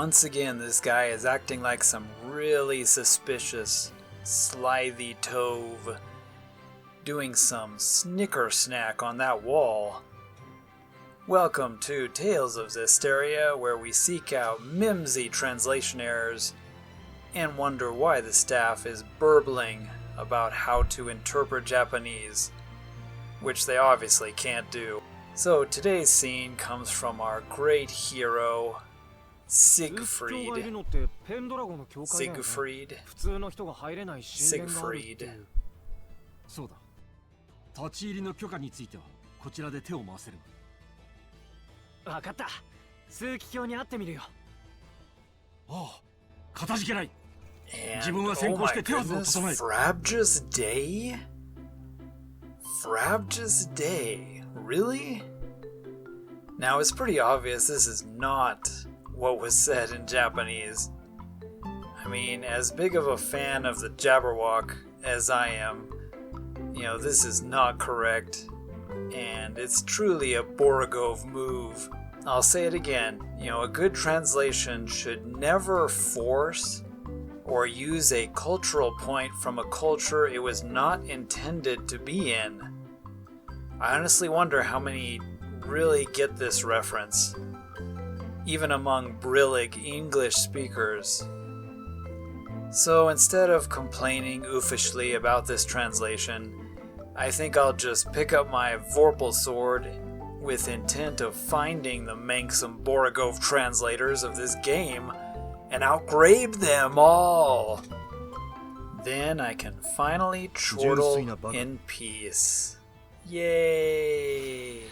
once again this guy is acting like some really suspicious, slithy tove, doing some snicker snack on that wall. Welcome to Tales of Zestiria, where we seek out mimsy translation errors and wonder why the staff is burbling about how to interpret Japanese, which they obviously can't do. So today's scene comes from our great hero, Siegfried. Siegfried. そうだ。立ち入りの許可についてはこちらで手を回せる。わかった。枢機卿に会ってみるよ。ああ、かたじけない。 And, oh my goodness, Frabjous Day? Frabjous Day? Really? Now, it's pretty obvious this is not what was said in Japanese. I mean, as big of a fan of the Jabberwock as I am, you know, this is not correct, and it's truly a Borgov move. I'll say it again, you know, a good translation should never force or use a cultural point from a culture it was not intended to be in. I honestly wonder how many really get this reference, even among Brillig English speakers. So instead of complaining oofishly about this translation, I think I'll just pick up my Vorpal sword with intent of finding the manxome Borgov translators of this game and outgrabe them all. Then I can finally chortle in peace. Yay!